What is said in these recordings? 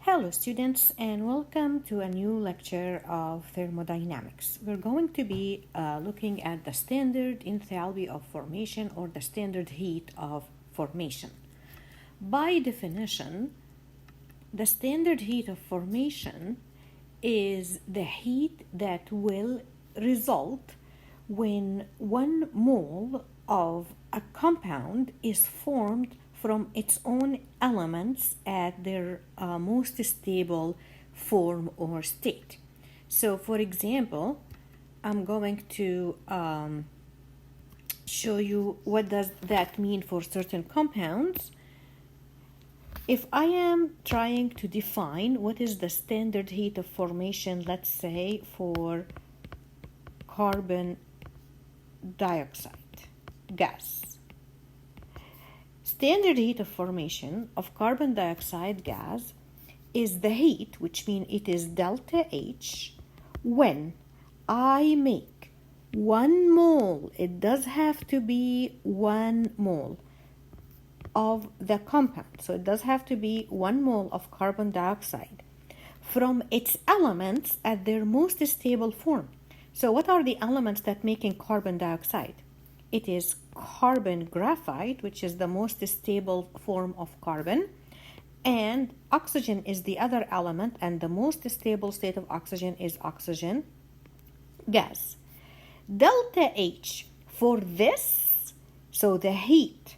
Hello students and welcome to a new lecture of thermodynamics. We're going to be looking at the standard enthalpy of formation or the standard heat of formation. By definition, the standard heat of formation is the heat that will result when 1 mole of a compound is formed from its own elements at their most stable form or state. So for example, I'm going to show you what does that mean for certain compounds. If I am trying to define what is the standard heat of formation, let's say for carbon dioxide gas. Standard heat of formation of carbon dioxide gas is the heat, which means it is delta H, when I make 1 mole, it does have to be 1 mole of the compound. So it does have to be 1 mole of carbon dioxide from its elements at their most stable form. So what are the elements that making carbon dioxide? It is carbon graphite, which is the most stable form of carbon, and oxygen is the other element, and the most stable state of oxygen is oxygen gas. Delta H for this, so the heat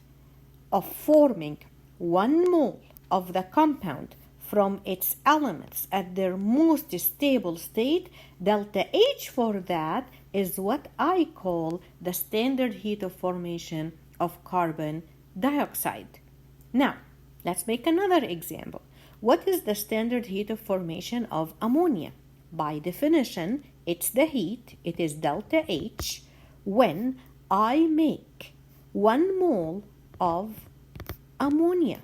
of forming 1 mole of the compound from its elements at their most stable state, delta H for that is what I call the standard heat of formation of carbon dioxide. Now, let's make another example. What is the standard heat of formation of ammonia? By definition, it's the heat, it is delta H, when I make 1 mole of ammonia.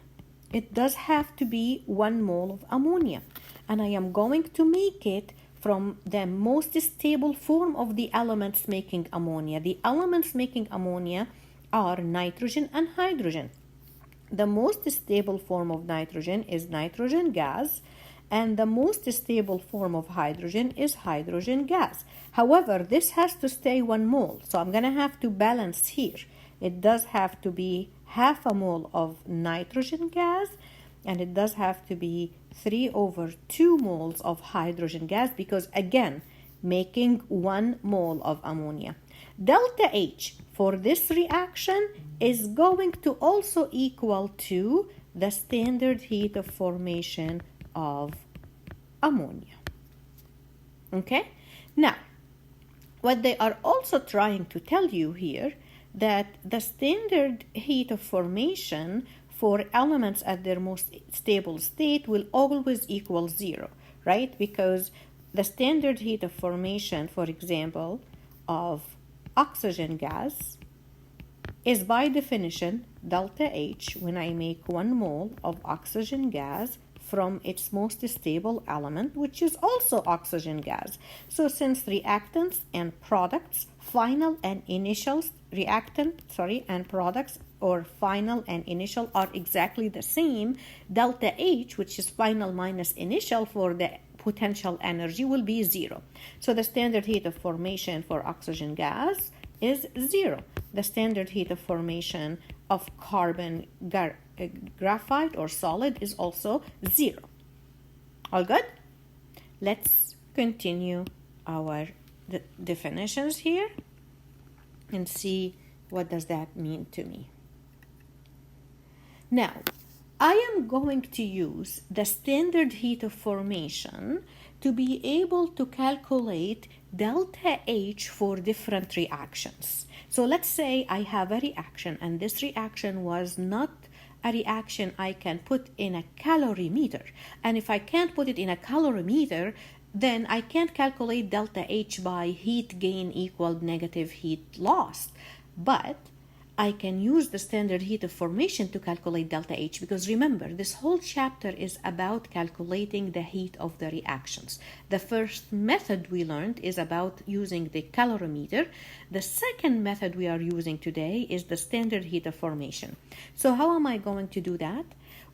It does have to be 1 mole of ammonia, and I am going to make it from the most stable form of the elements making ammonia. The elements making ammonia are nitrogen and hydrogen. The most stable form of nitrogen is nitrogen gas, and the most stable form of hydrogen is hydrogen gas. However, this has to stay 1 mole, so I'm going to have to balance here. It does have to be half a mole of nitrogen gas, and it does have to be 3/2 moles of hydrogen gas, because again, making 1 mole of ammonia. Delta H for this reaction is going to also equal to the standard heat of formation of ammonia. Okay? Now, what they are also trying to tell you here, that the standard heat of formation for elements at their most stable state will always equal 0, right? Because the standard heat of formation, for example, of oxygen gas is by definition delta H when I make 1 mole of oxygen gas from its most stable element, which is also oxygen gas. So since reactants and products, final and initial and products or final and initial are exactly the same, delta H, which is final minus initial for the potential energy, will be 0. So the standard heat of formation for oxygen gas is 0. The standard heat of formation of carbon graphite or solid is also 0. All good? Let's continue our definitions here and see what does that mean to me. Now, I am going to use the standard heat of formation to be able to calculate delta H for different reactions. So let's say I have a reaction, and this reaction was not a reaction I can put in a calorimeter. And if I can't put it in a calorimeter, then I can't calculate delta H by heat gain equal negative heat loss. But I can use the standard heat of formation to calculate delta H, because remember, this whole chapter is about calculating the heat of the reactions. The first method we learned is about using the calorimeter. The second method we are using today is the standard heat of formation. So how am I going to do that?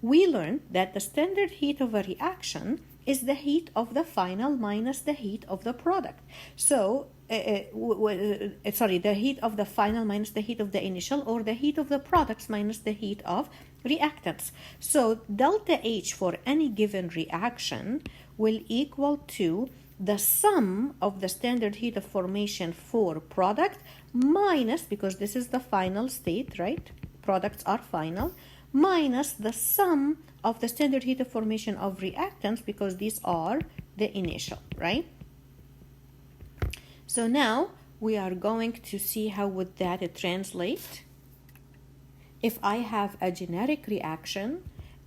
We learned that the standard heat of a reaction is the heat of the final minus the heat of the product. So, the heat of the final minus the heat of the initial, or the heat of the products minus the heat of reactants. So, delta H for any given reaction will equal to the sum of the standard heat of formation for product minus, because this is the final state, right? Products are final, minus the sum of the standard heat of formation of reactants, because these are the initial, right? So now we are going to see how would that translate. If I have a generic reaction,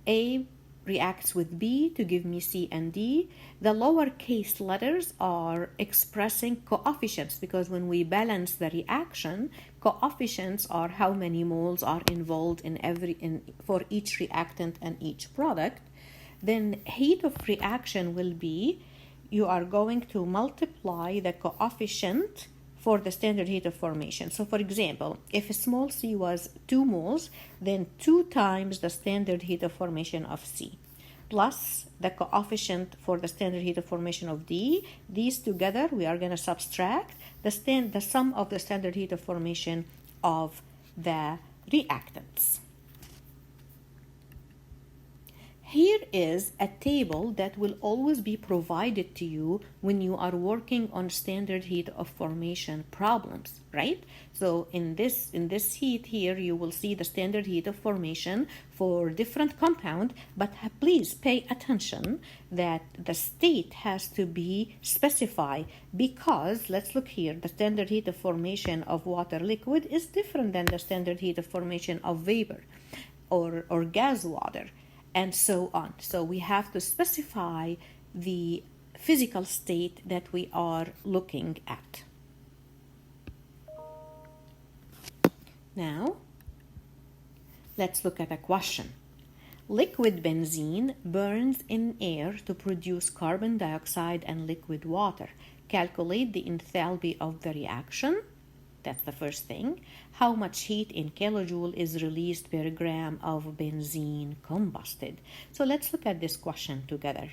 A reacts with B to give me C and D, the lowercase letters are expressing coefficients, because when we balance the reaction, coefficients are how many moles are involved for each reactant and each product. Then heat of reaction will be, you are going to multiply the coefficient for the standard heat of formation. So for example, if small c was 2 moles, then 2 times the standard heat of formation of C, plus the coefficient for the standard heat of formation of D. These together, we are going to subtract the sum of the standard heat of formation of the reactants. Here is a table that will always be provided to you when you are working on standard heat of formation problems, right? So in this sheet here, you will see the standard heat of formation for different compound, but please pay attention that the state has to be specified, because let's look here, the standard heat of formation of water liquid is different than the standard heat of formation of vapor or gas water, and so on. So we have to specify the physical state that we are looking at. Now, let's look at a question. Liquid benzene burns in air to produce carbon dioxide and liquid water. Calculate the enthalpy of the reaction. That's the first thing. How much heat in kilojoule is released per gram of benzene combusted? So let's look at this question together.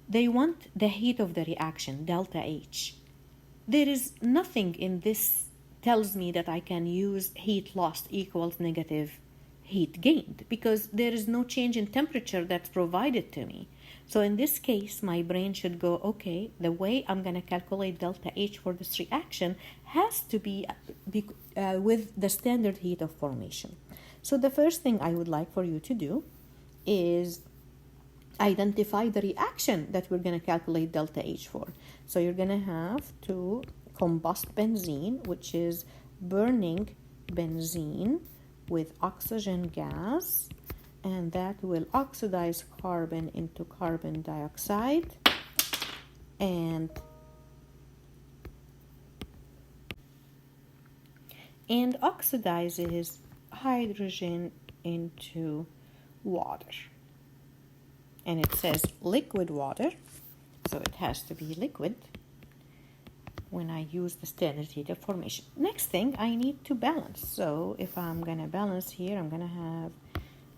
They want the heat of the reaction, delta H. There is nothing in this tells me that I can use heat lost equals negative heat gained, because there is no change in temperature that's provided to me. So in this case, my brain should go, okay, the way I'm going to calculate delta H for this reaction has to be with the standard heat of formation. So the first thing I would like for you to do is identify the reaction that we're going to calculate delta H for. So you're going to have to combust benzene, which is burning benzene with oxygen gas, and that will oxidize carbon into carbon dioxide and oxidizes hydrogen into water. And it says liquid water, so it has to be liquid when I use the standard heat of formation. Next thing, I need to balance. So if I'm going to balance here, I'm going to have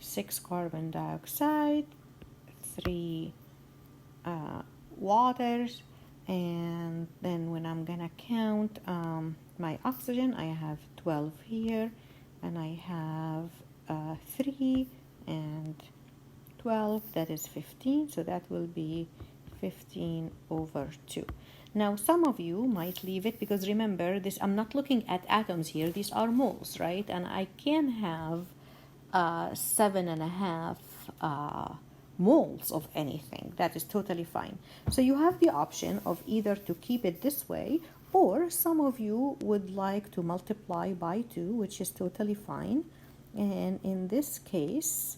6 carbon dioxide, 3 waters, and then when I'm going to count my oxygen, I have 12 here, and I have 3 and 12, that is 15, so that will be 15 over 2. Now, some of you might leave it, because remember, this, I'm not looking at atoms here, these are moles, right? And I can have 7.5 moles of anything. That is totally fine. So you have the option of either to keep it this way, or some of you would like to multiply by 2, which is totally fine. And in this case,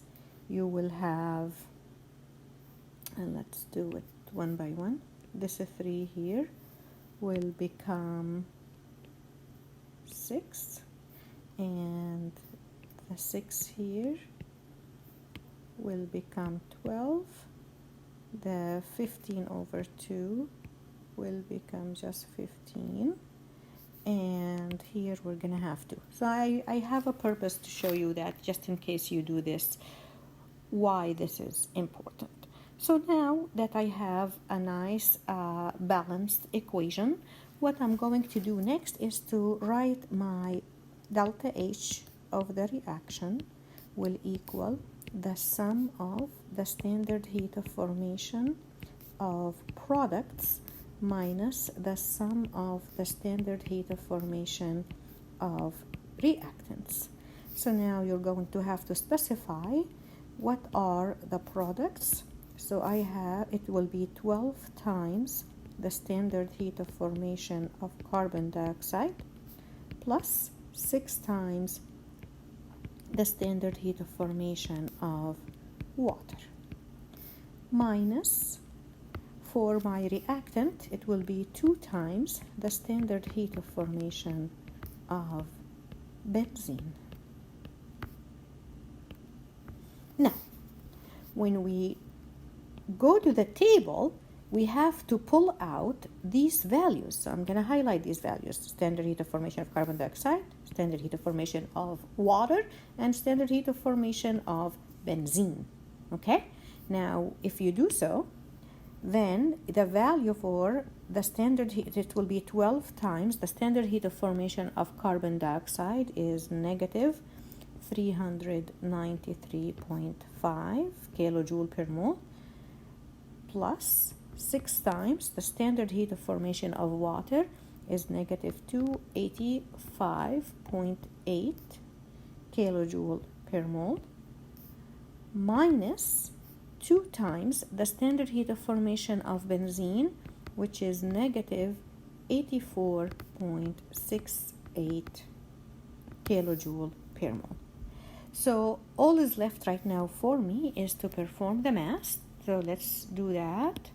you will have, and let's do it one by one. This 3 here will become 6, and the 6 here will become 12. The 15 over 2 will become just 15, and here we're gonna have 2. So I have a purpose to show you that, just in case you do this. why this is important. So now that I have a nice balanced equation, what I'm going to do next is to write my delta H of the reaction will equal the sum of the standard heat of formation of products minus the sum of the standard heat of formation of reactants. So now you're going to have to specify what are the products. So it will be 12 times the standard heat of formation of carbon dioxide plus 6 times the standard heat of formation of water, minus, for my reactant, it will be 2 times the standard heat of formation of benzene. Now, when we go to the table, we have to pull out these values. So I'm going to highlight these values: standard heat of formation of carbon dioxide, standard heat of formation of water, and standard heat of formation of benzene. Okay? Now, if you do so, then the value for the standard heat, it will be 12 times the standard heat of formation of carbon dioxide is negative 393.5 kilojoule per mole, plus 6 times the standard heat of formation of water is negative 285.8 kilojoule per mole, minus 2 times the standard heat of formation of benzene, which is negative 84.68 kilojoule per mole. So all is left right now for me is to perform the math. So let's do that.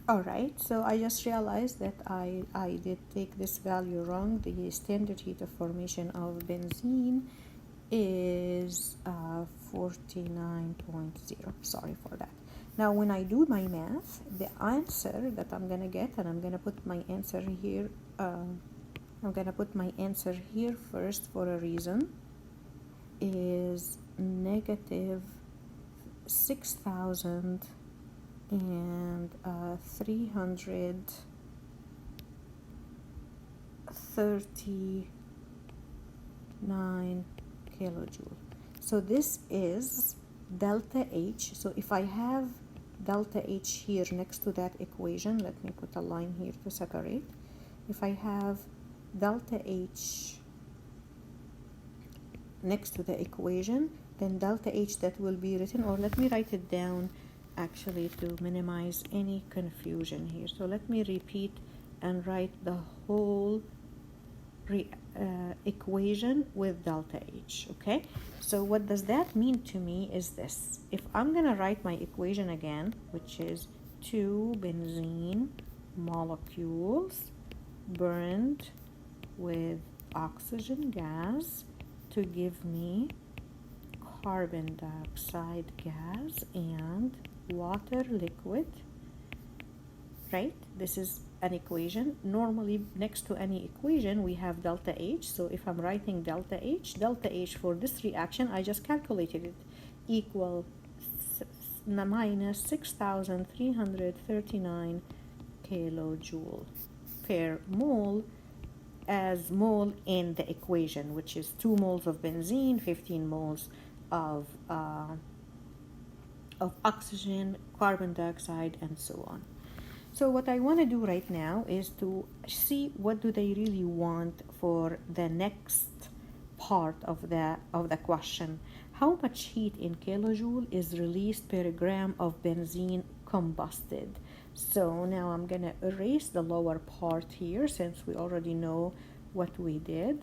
Alright, so I just realized that I did take this value wrong. The standard heat of formation of benzene is 49.0. Sorry for that. Now when I do my math, the answer that I'm gonna get, and I'm gonna put my answer here, first for a reason, is negative 6,339 kilojoule. So this is delta H. So if I have delta H here next to that equation, let me put a line here to separate. If I have delta H next to the equation, then delta H that will be written, or let me write it down actually to minimize any confusion here. So let me repeat and write the whole equation with delta H, okay? So what does that mean to me is this. If I'm gonna write my equation again, which is 2 benzene molecules burned with oxygen gas to give me carbon dioxide gas and water liquid, right? This is an equation. Normally next to any equation we have delta H. So if I'm writing delta H for this reaction, I just calculated it, equal minus 6,339 kilojoule per mole, as mole in the equation, which is 2 moles of benzene, 15 moles of oxygen, carbon dioxide, and so on. So what I want to do right now is to see what do they really want for the next part of the question. How much heat in kilojoule is released per gram of benzene combusted? So now I'm going to erase the lower part here since we already know what we did.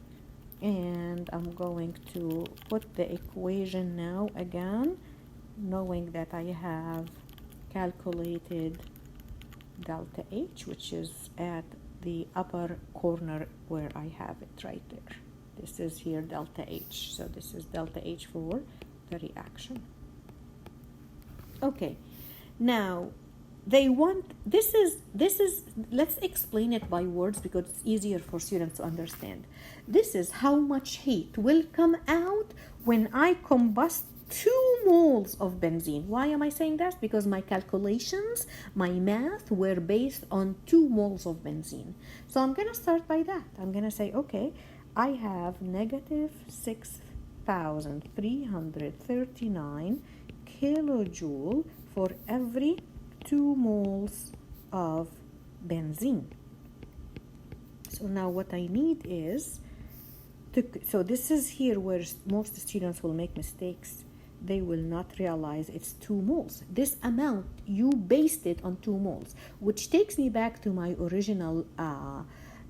And I'm going to put the equation now again, knowing that I have calculated delta H, which is at the upper corner where I have it right there. This is here delta H. So this is delta H for the reaction. Okay, now they want, this is, let's explain it by words because it's easier for students to understand. This is how much heat will come out when I combust 2 moles of benzene. Why am I saying that? Because my calculations, my math were based on 2 moles of benzene. So I'm gonna start by that. I'm gonna say, okay, I have negative 6,339 kilojoule for every 2 moles of benzene. So now what I need is so this is here where most students will make mistakes. They will not realize it's 2 moles. This amount, you based it on 2 moles, which takes me back to my original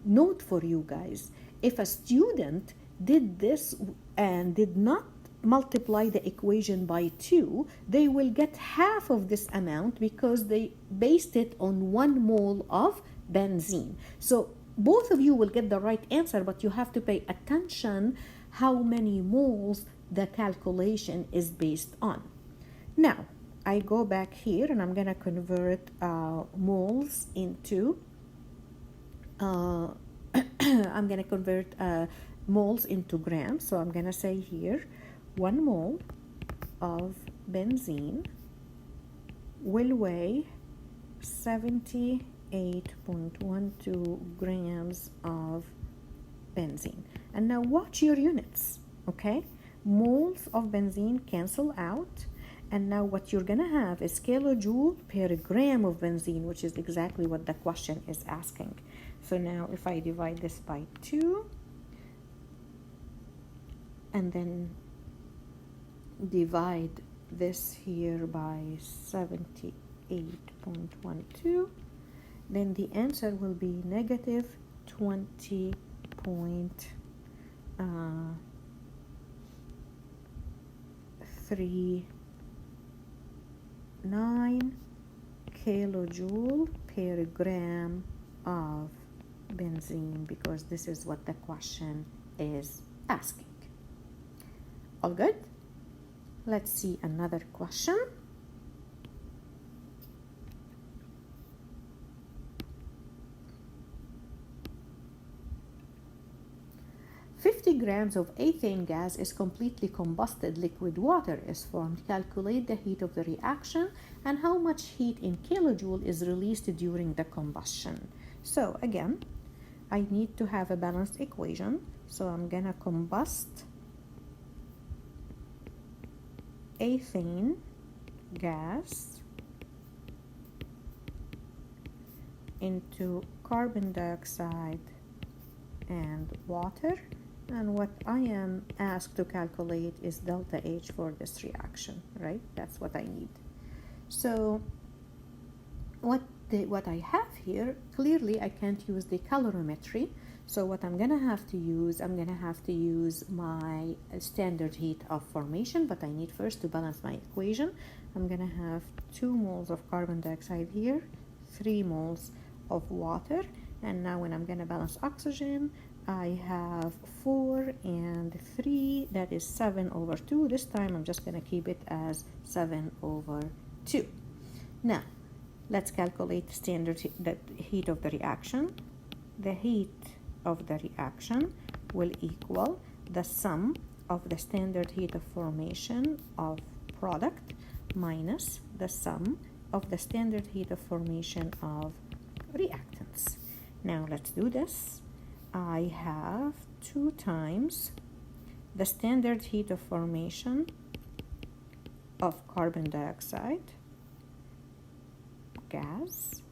note for you guys. If a student did this and did not multiply the equation by 2, they will get half of this amount because they based it on 1 mole of benzene. So both of you will get the right answer, but you have to pay attention how many moles the calculation is based on. Now, I go back here and I'm going to convert moles into, I'm going to convert moles into grams. So I'm going to say here, 1 mole of benzene will weigh 78.12 grams of benzene. And now watch your units, okay? Moles of benzene cancel out, and now what you're gonna have is kilojoule per gram of benzene, which is exactly what the question is asking. So now if I divide this by 2 and then divide this here by 78.12, then the answer will be negative 20.39 kilojoule per gram of benzene, because this is what the question is asking. All good? Let's see another question. Grams of ethane gas is completely combusted liquid water is formed. Calculate the heat of the reaction and how much heat in kilojoule is released during the combustion. So again, I need to have a balanced equation. So I'm gonna combust ethane gas into carbon dioxide and water. And what I am asked to calculate is delta H for this reaction, right? That's what I need. So what I have here, clearly I can't use the calorimetry. So what I'm gonna have to use, my standard heat of formation, but I need first to balance my equation. I'm gonna have 2 moles of carbon dioxide here, 3 moles of water, and now when I'm gonna balance oxygen, I have 4 and 3, that is 7/2. This time I'm just going to keep it as 7/2. Now, let's calculate the heat of the reaction. The heat of the reaction will equal the sum of the standard heat of formation of product minus the sum of the standard heat of formation of reactants. Now, let's do this. I have 2 times the standard heat of formation of carbon dioxide gas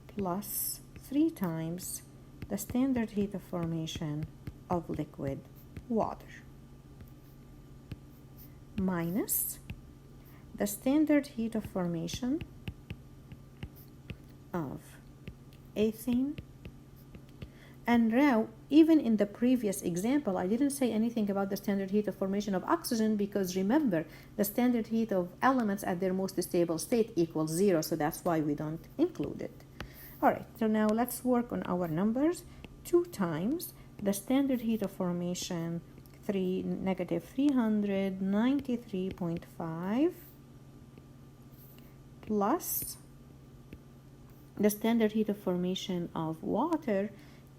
plus 3 times the standard heat of formation of liquid water minus the standard heat of formation of ethane. And now, even in the previous example, I didn't say anything about the standard heat of formation of oxygen because remember, the standard heat of elements at their most stable state equals 0, so that's why we don't include it. All right, so now let's work on our numbers. 2 times the standard heat of formation, negative 393.5 plus the standard heat of formation of water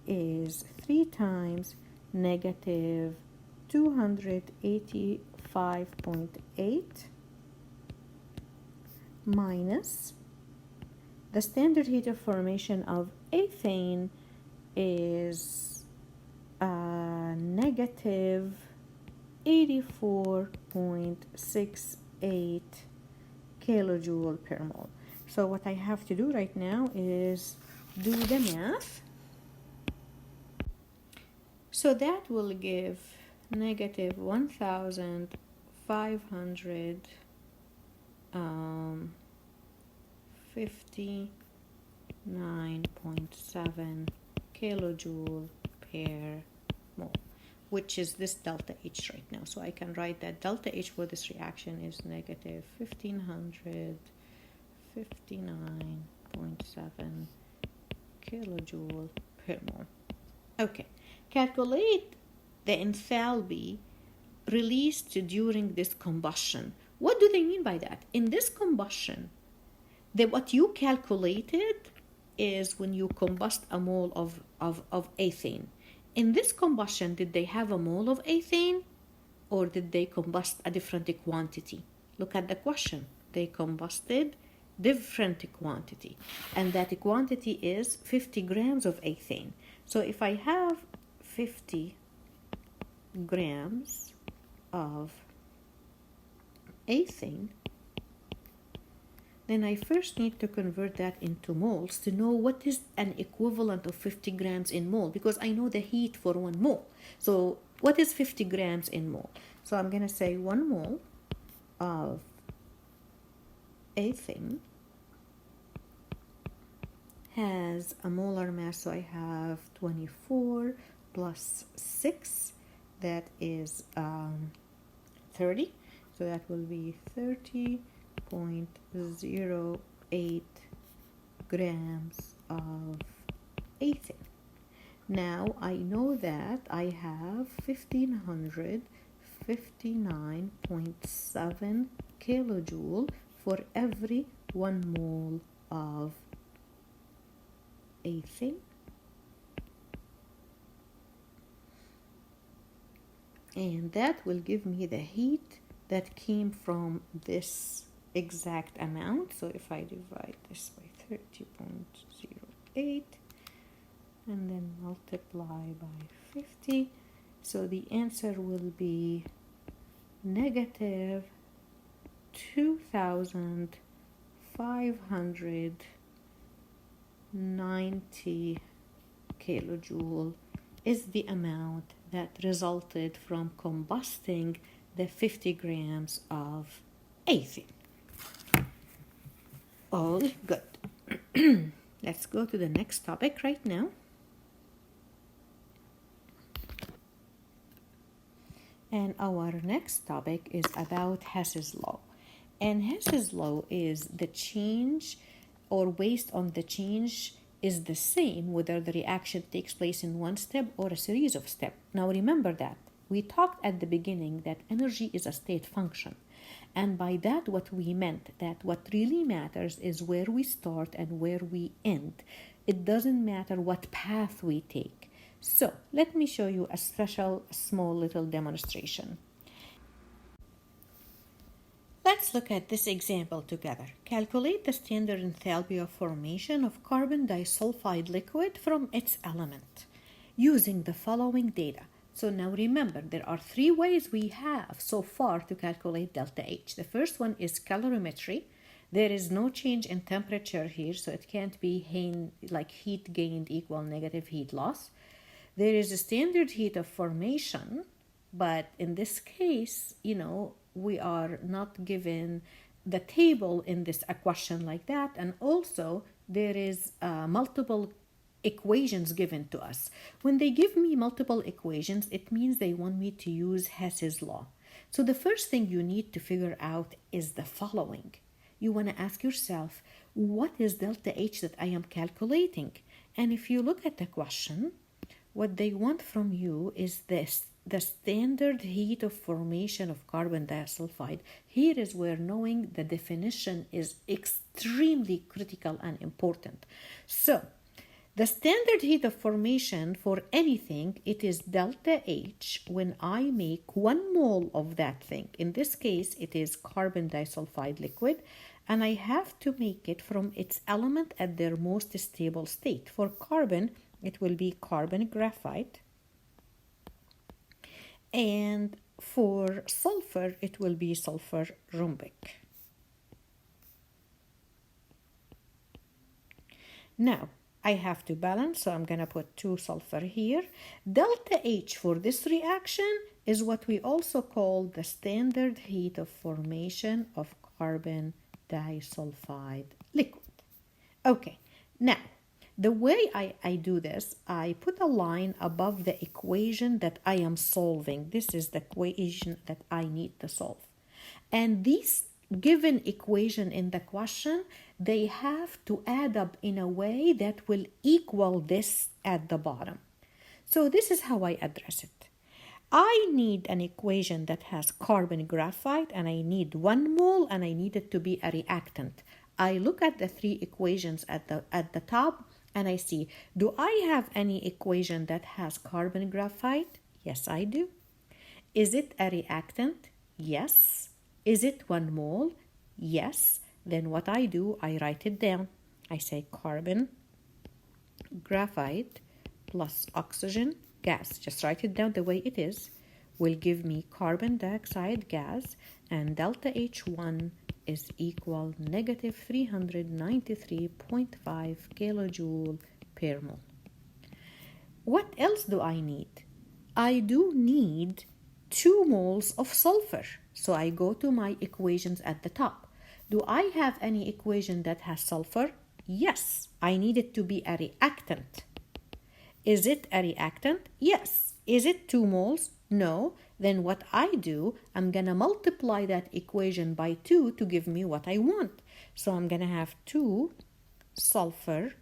is 3 times negative 285.8 minus the standard heat of formation of ethane is negative 84.68 kilojoule per mole. So what I have to do right now is do the math. So that will give negative 1,559.7 kilojoule per mole, which is this delta H right now. So I can write that delta H for this reaction is negative 1,559.7 kilojoule per mole. Okay, calculate the enthalpy released during this combustion. What do they mean by that? In this combustion, what you calculated is when you combust a mole of ethane. In this combustion, did they have a mole of ethane or did they combust a different quantity? Look at the question. They combusted different quantity, and that quantity is 50 grams of ethane. So if I have 50 grams of ethane, then I first need to convert that into moles to know what is an equivalent of 50 grams in mole, because I know the heat for 1 mole. So what is 50 grams in mole? So I'm going to say 1 mole of ethane has a molar mass, so I have 24 plus 6, that is 30. So that will be 30.08 grams of ethane. Now I know that I have 1,559.7 kilojoule for every 1 mole of ethane. And that will give me the heat that came from this exact amount. So if I divide this by 30.08 and then multiply by 50, so the answer will be negative 2,590 kilojoule is the amount that resulted from combusting the 50 grams of ethane. All good. Let's go to the next topic right now. And our next topic is about Hess's law. And Hess's law is the change or waste on the change is the same whether the reaction takes place in one step or a series of steps. Now remember that. We talked at the beginning that energy is a state function. And by that what we meant that what really matters is where we start and where we end. It doesn't matter what path we take. So let me show you a special small little demonstration. Let's look at this example together. Calculate the standard enthalpy of formation of carbon disulfide liquid from its element using the following data. So now remember, there are 3 ways we have so far to calculate delta H. The first one is calorimetry. There is no change in temperature here, so it can't be like heat gained equal negative heat loss. There is a standard heat of formation, but in this case, we are not given the table in this question like that, and also there is multiple equations given to us. When they give me multiple equations, it means they want me to use Hess's law. So the first thing you need to figure out is the following. You want to ask yourself, what is delta H that I am calculating? And if you look at the question, what they want from you is this. the standard heat of formation of carbon disulfide. Here is where knowing the definition is extremely critical and important. So, the standard heat of formation for anything, it is delta H when I make 1 mole of that thing. In this case, it is carbon disulfide liquid, and I have to make it from its element at their most stable state. For carbon, it will be carbon graphite. And for sulfur, it will be sulfur rhombic. Now, I have to balance, so I'm going to put 2 sulfur here. Delta H for this reaction is what we also call the standard heat of formation of carbon disulfide liquid. Okay, now, the way I do this, I put a line above the equation that I am solving. This is the equation that I need to solve. And this given equation in the question, they have to add up in a way that will equal this at the bottom. So this is how I address it. I need an equation that has carbon graphite, and I need 1 mole, and I need it to be a reactant. I look at the 3 equations at the top, and I see, do I have any equation that has carbon graphite? Yes, I do. Is it a reactant? Yes. Is it 1 mole? Yes. Then what I do, I write it down. I say carbon graphite plus oxygen gas. Just write it down the way it is. Will give me carbon dioxide gas, and delta H1 is equal negative 393.5 kilojoule per mole. What else do I need? I do need 2 moles of sulfur. So I go to my equations at the top. Do I have any equation that has sulfur? Yes. I need it to be a reactant. Is it a reactant? Yes. Is it 2 moles? No. Then what I do, I'm going to multiply that equation by 2 to give me what I want. So I'm going to have 2 sulfur.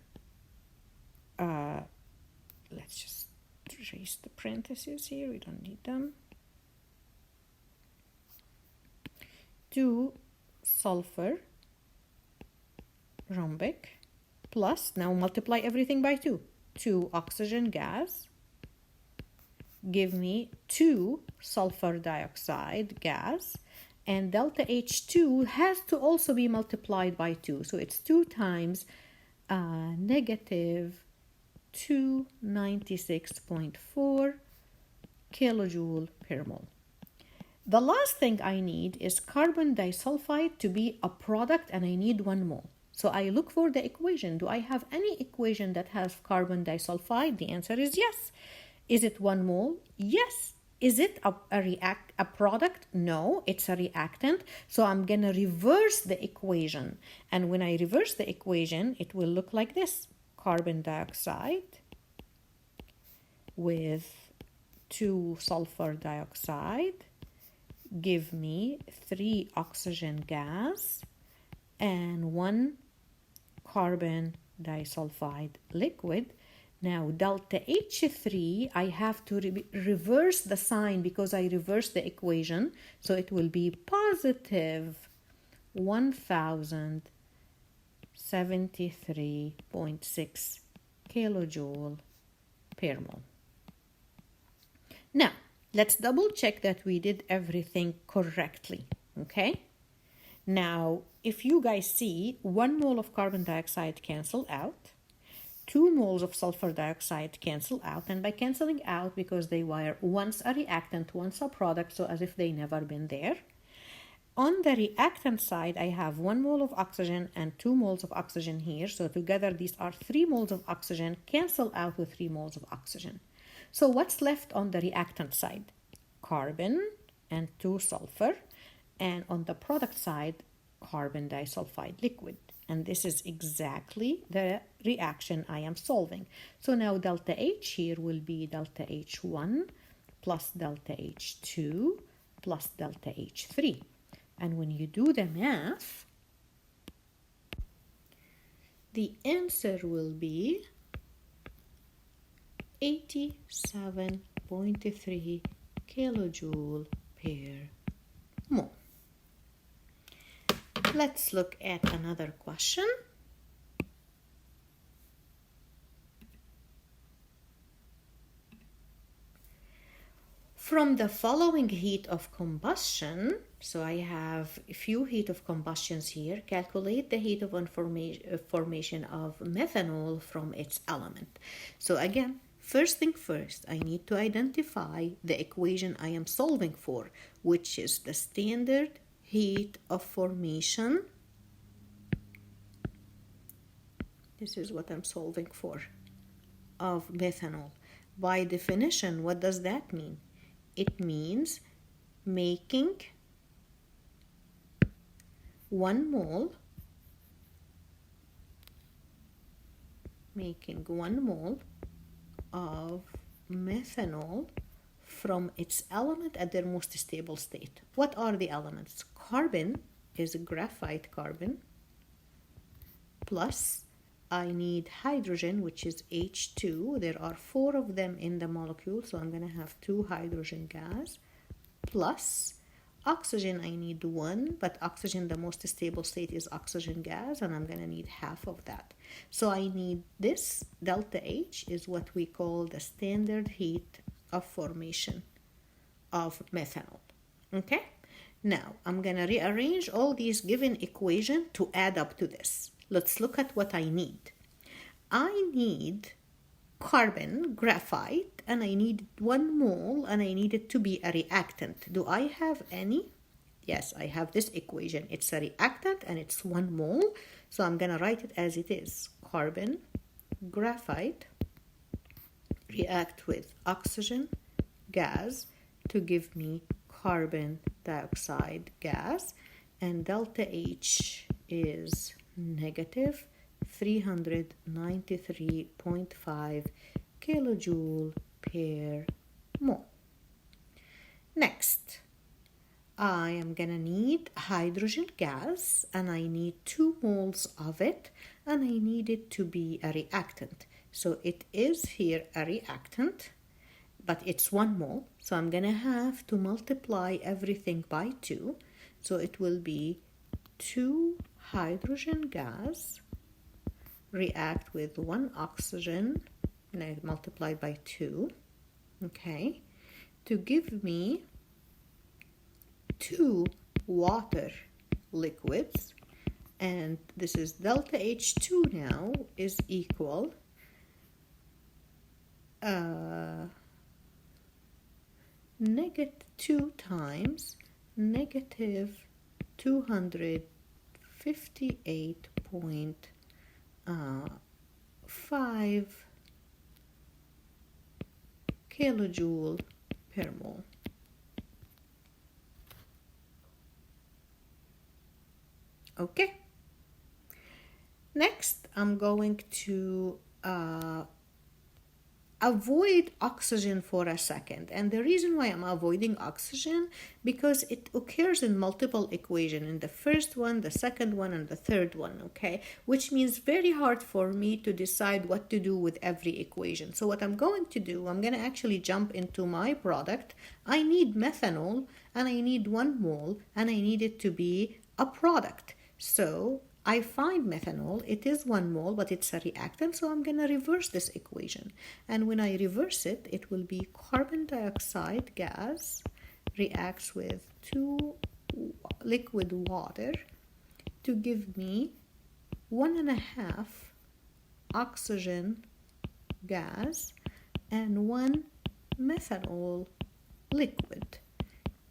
Let's just erase the parentheses here. We don't need them. 2 sulfur rhombic plus, now multiply everything by 2. 2 oxygen gas. Give me 2 sulfur dioxide gas, and delta H2 has to also be multiplied by 2. So it's 2 times negative 296.4 kilojoule per mole. The last thing I need is carbon disulfide to be a product, and I need 1 mole. So I look for the equation. Do I have any equation that has carbon disulfide? The answer is yes. Is it 1 mole? Yes. Is it a product? No, it's a reactant. So I'm going to reverse the equation. And when I reverse the equation, it will look like this. Carbon dioxide with 2 sulfur dioxide. Give me 3 oxygen gas and 1 carbon disulfide liquid. Now delta H3, I have to reverse the sign because I reversed the equation. So it will be positive 1073.6 kilojoule per mole. Now, let's double check that we did everything correctly, okay? Now, if you guys see, 1 mole of carbon dioxide cancel out, 2 moles of sulfur dioxide cancel out, and by canceling out, because they were once a reactant, once a product, so as if they never been there. On the reactant side, I have 1 mole of oxygen and 2 moles of oxygen here, so together these are 3 moles of oxygen, cancel out with 3 moles of oxygen. So what's left on the reactant side? Carbon and 2 sulfur, and on the product side, carbon disulfide liquid. And this is exactly the reaction I am solving. So now delta H here will be delta H1 plus delta H2 plus delta H3. And when you do the math, the answer will be 87.3 kilojoule per mole. Let's look at another question. From the following heat of combustion, so I have a few heat of combustions here, calculate the heat of formation of methanol from its element. So again, first thing first, I need to identify the equation I am solving for, which is the standard heat of formation. This is what I'm solving for, of methanol. By definition, what does that mean? It means making 1 mole of methanol from its element at their most stable state. What are the elements? Carbon is graphite carbon, plus I need hydrogen, which is H2. There are 4 of them in the molecule, so I'm going to have 2 hydrogen gas, plus oxygen. I need 1, but oxygen, the most stable state is oxygen gas, and I'm going to need half of that. So I need this delta H is what we call the standard heat of formation of methanol. Okay? Now, I'm going to rearrange all these given equations to add up to this. Let's look at what I need. I need carbon, graphite, and I need 1 mole, and I need it to be a reactant. Do I have any? Yes, I have this equation. It's a reactant, and it's 1 mole. So I'm going to write it as it is. Carbon, graphite, react with oxygen gas to give me carbon dioxide gas, and delta H is negative 393.5 kilojoule per mole. Next, I am going to need hydrogen gas, and I need 2 moles of it, and I need it to be a reactant. So it is here a reactant, but it's 1 mole. So I'm going to have to multiply everything by 2. So it will be 2 hydrogen gas react with 1 oxygen, and I multiply by 2, okay, to give me 2 water liquids, and this is delta H2 now is equal -2 times negative 258.5 kilojoule per mole. Okay. Next, I'm going to avoid oxygen for a second. And the reason why I'm avoiding oxygen, because it occurs in multiple equations, in the first one, the second one, and the third one, okay? Which means very hard for me to decide what to do with every equation. So what I'm going to do, I'm going to actually jump into my product. I need methanol, and I need 1 mole, and I need it to be a product. So I find methanol, it is 1 mole, but it's a reactant, so I'm going to reverse this equation. And when I reverse it, it will be carbon dioxide gas reacts with 2 liquid water to give me 1.5 oxygen gas and 1 methanol liquid.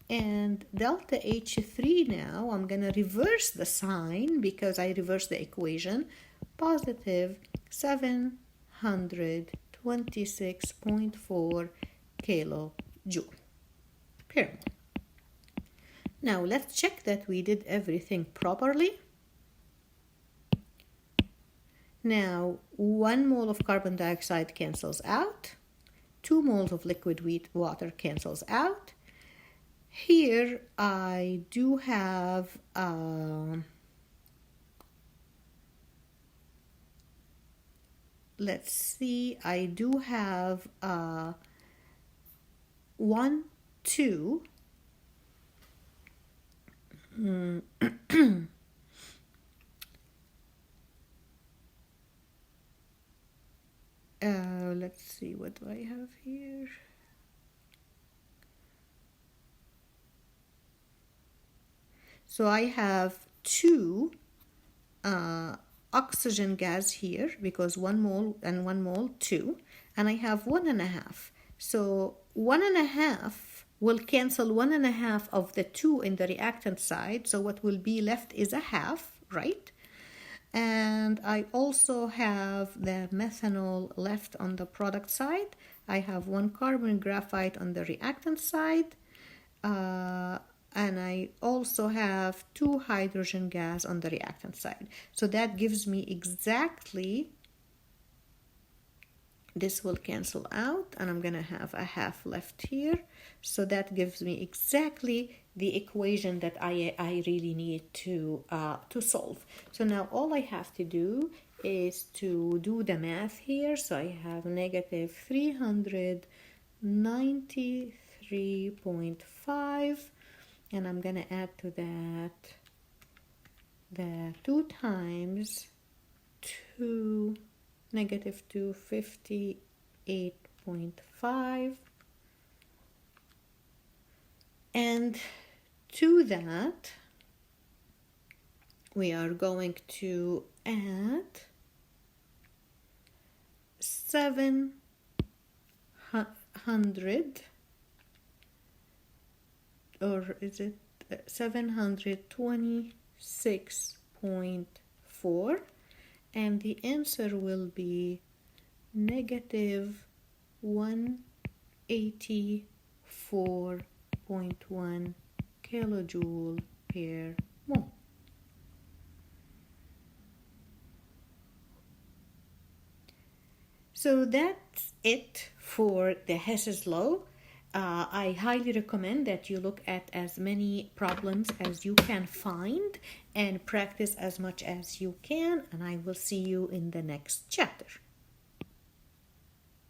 And delta H3 now, I'm going to reverse the sign because I reversed the equation, positive 726.4 kilojoule per mole. Now let's check that we did everything properly. Now 1 mole of carbon dioxide cancels out, 2 moles of liquid water cancels out. Here I do have let's see, I do have 1 2 let's see, what do I have here? So I have 2 oxygen gas here, because 1 mole and 1 mole, 2, and I have 1.5. So 1.5 will cancel 1.5 of the 2 in the reactant side, so what will be left is a half, right? And I also have the methanol left on the product side. I have 1 carbon graphite on the reactant side, and I also have 2 hydrogen gas on the reactant side. So that gives me exactly, this will cancel out, and I'm gonna have a half left here. So that gives me exactly the equation that I really need to solve. So now all I have to do is to do the math here. So I have negative 393.5, and I'm gonna add to that the 2 times 2, negative 258.5, and to that we are going to add 700, or is it 726.4, and the answer will be negative 184.1 kilojoule per mole. So that's it for the Hess's law. I highly recommend that you look at as many problems as you can find and practice as much as you can, and I will see you in the next chapter.